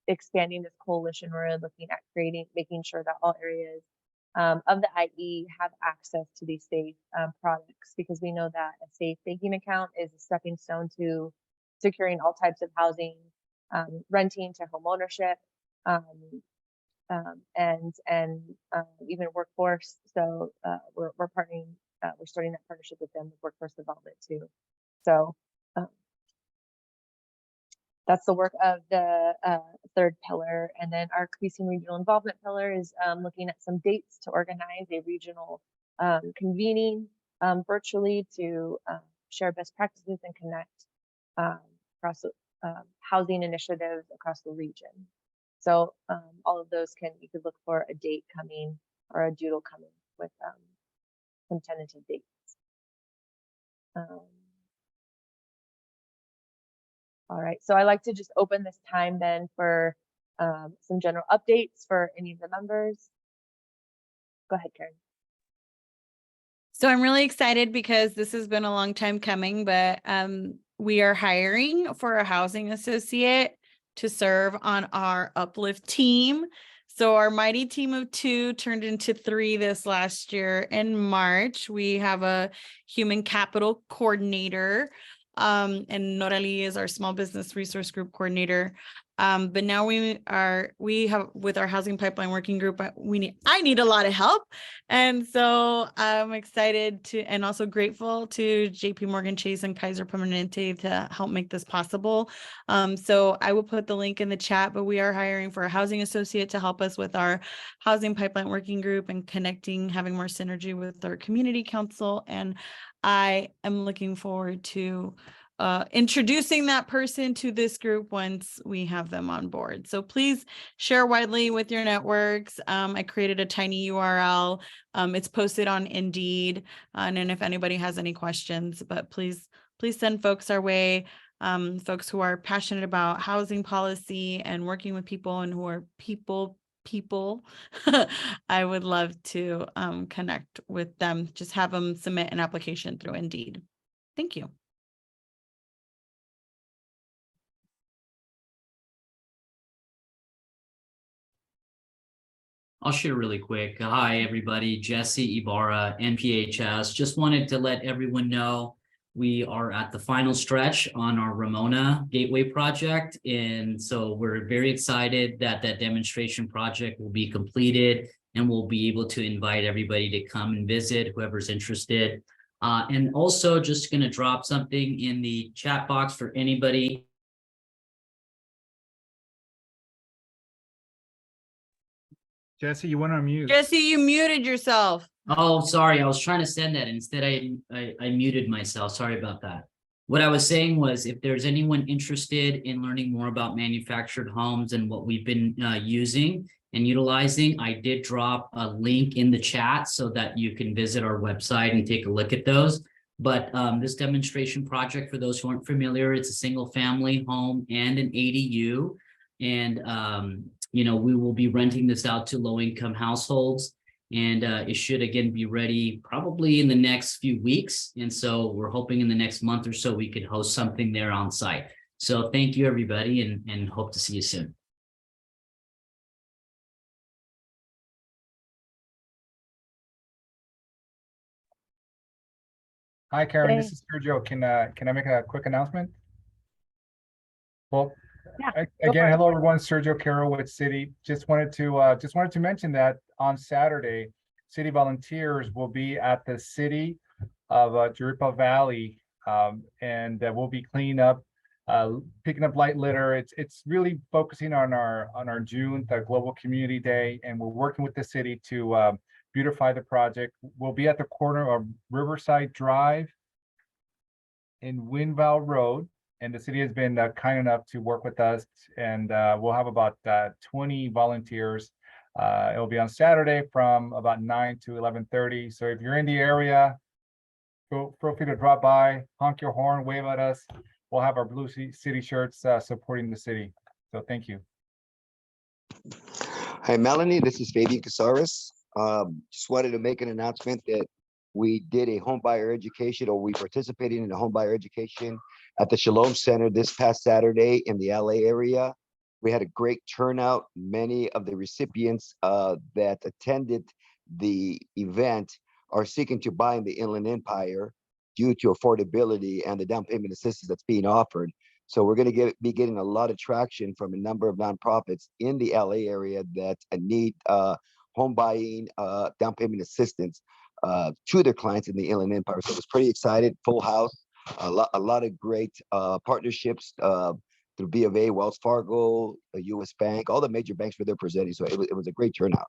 expanding this coalition, we're looking at making sure that all areas of the IE have access to these safe products, because we know that a safe banking account is a stepping stone to securing all types of housing, renting to home ownership, and even workforce. So we're partnering, we're starting that partnership with them with workforce development too. So that's the work of the 3rd pillar. And then our increasing regional involvement pillar is looking at some dates to organize a regional convening virtually to share best practices and connect across housing initiatives across the region. So all of those you could look for a date coming or a doodle coming with some tentative dates. All right, so I like to just open this time then for some general updates for any of the members. Go ahead, Karen. So I'm really excited because this has been a long time coming, but we are hiring for a housing associate to serve on our Uplift team. So our mighty team of 2 turned into 3 this last year in March. We have a human capital coordinator, and Norali is our small business resource group coordinator. But now we have with our housing pipeline working group, I need a lot of help. And so I'm excited to, and also grateful to JP Morgan Chase and Kaiser Permanente to help make this possible. So I will put the link in the chat, but we are hiring for a housing associate to help us with our housing pipeline working group and connecting, having more synergy with our community council. And I am looking forward to introducing that person to this group once we have them on board. So please share widely with your networks. I created a tiny URL. It's posted on Indeed. And then if anybody has any questions, but please send folks our way. Folks who are passionate about housing policy and working with people and who are people, I would love to connect with them. Just have them submit an application through Indeed. Thank you. I'll share really quick. Hi, everybody. Jesse Ibarra, NPHS. Just wanted to let everyone know we are at the final stretch on our Ramona Gateway project. And so we're very excited that that demonstration project will be completed and we'll be able to invite everybody to come and visit, whoever's interested. And also just going to drop something in the chat box for anybody. Jesse, you want to unmute? Jesse, you muted yourself. Oh, sorry. I was trying to send that. Instead, I muted myself. Sorry about that. What I was saying was if there's anyone interested in learning more about manufactured homes and what we've been using and utilizing, I did drop a link in the chat so that you can visit our website and take a look at those. But this demonstration project, for those who aren't familiar, it's a single family home and an ADU. And you know, we will be renting this out to low-income households, and it should again be ready probably in the next few weeks. And so we're hoping in the next month or so we could host something there on site. So thank you, everybody, and hope to see you soon. Hi, Karen. This is Sergio. Can I make a quick announcement? Well, Yeah, again, hello everyone. Sergio Carroll with City. Just wanted to mention that on Saturday, City volunteers will be at the City of Juripa Valley, and we'll be cleaning up, picking up light litter. It's really focusing on our June, the Global Community Day, and we're working with the city to beautify the project. We'll be at the corner of Riverside Drive and Windval Road. And the city has been kind enough to work with us, and we'll have about 20 volunteers. It'll be on Saturday from about 9 to 11:30. So if you're in the area, feel free to drop by, honk your horn, wave at us. We'll have our blue city shirts supporting the city. So thank you. Hi, Melanie. This is Fabian Saurez. Just wanted to make an announcement that we did a home buyer education, or we participated in a home buyer education at the Shalom Center this past Saturday in the LA area. We had a great turnout. Many of the recipients that attended the event are seeking to buy in the Inland Empire due to affordability and the down payment assistance that's being offered. So we're going to be getting a lot of traction from a number of nonprofits in the LA area that need home buying down payment assistance to their clients in the Inland Empire. So it was pretty excited, full house, a lot of great partnerships through B of A, Wells Fargo, US Bank, all the major banks were there presenting. So it was a great turnout.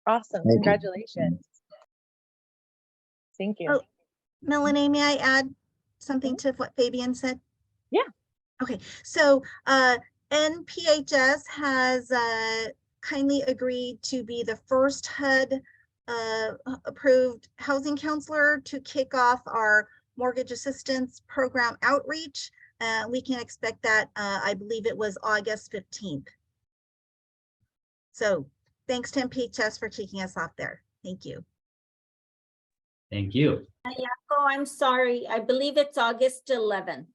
Awesome. Thank you. Congratulations. Thank you. Oh, Melanie, may I add something to what Fabian said? Yeah. Okay, so NPHS has kindly agreed to be the first HUD approved housing counselor to kick off our mortgage assistance program outreach. We can expect that, I believe it was August 15th. So thanks to NPHS for kicking us off there. Thank you. Thank you. Oh, I'm sorry. I believe it's August 11th.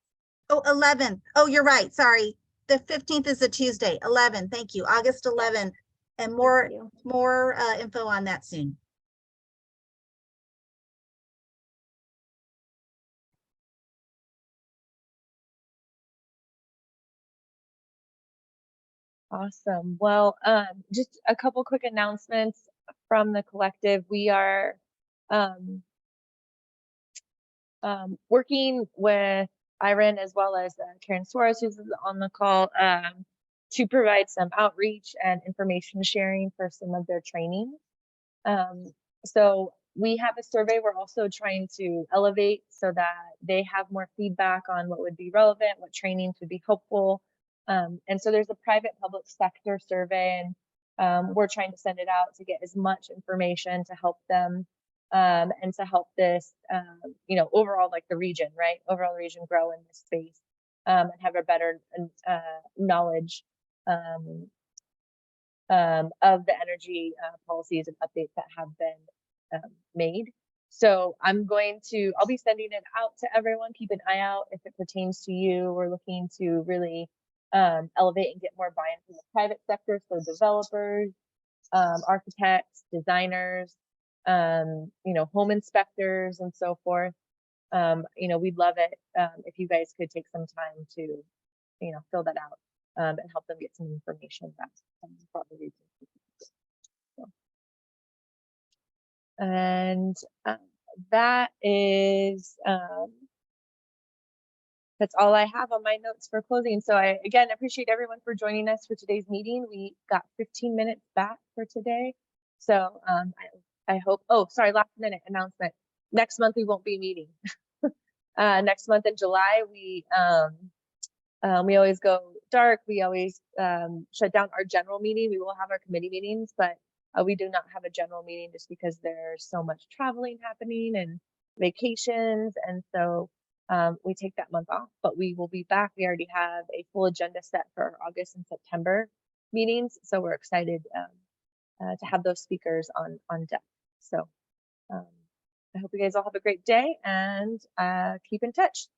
Oh, 11th. Oh, you're right. Sorry. The 15th is a Tuesday. 11. Thank you. August 11th. And more info on that soon. Awesome. Well, just a couple quick announcements from the collective. We are working with Iron as well as Karen Saurez, who's on the call, to provide some outreach and information sharing for some of their training. So we have a survey we're also trying to elevate so that they have more feedback on what would be relevant, what trainings would be helpful. And so there's a private public sector survey, and we're trying to send it out to get as much information to help them and to help this, you know, overall, like the region, right? Overall region grow in this space and have a better knowledge of the energy policies and updates that have been made. So I'll be sending it out to everyone. Keep an eye out if it pertains to you. We're looking to really elevate and get more buy-in from the private sector, so developers, architects, designers, you know, home inspectors and so forth. You know, we'd love it if you guys could take some time to, you know, fill that out and help them get some information back from the region. So, and that is that's all I have on my notes for closing. So I again appreciate everyone for joining us for today's meeting. We got 15 minutes back for today. So I hope, oh, sorry, last minute announcement. Next month we won't be meeting. Next month in July, we always go dark. We always shut down our general meeting. We will have our committee meetings, but we do not have a general meeting just because there's so much traveling happening and vacations. And so we take that month off, but we will be back. We already have a full agenda set for August and September meetings. So we're excited to have those speakers on deck. So I hope you guys all have a great day and keep in touch.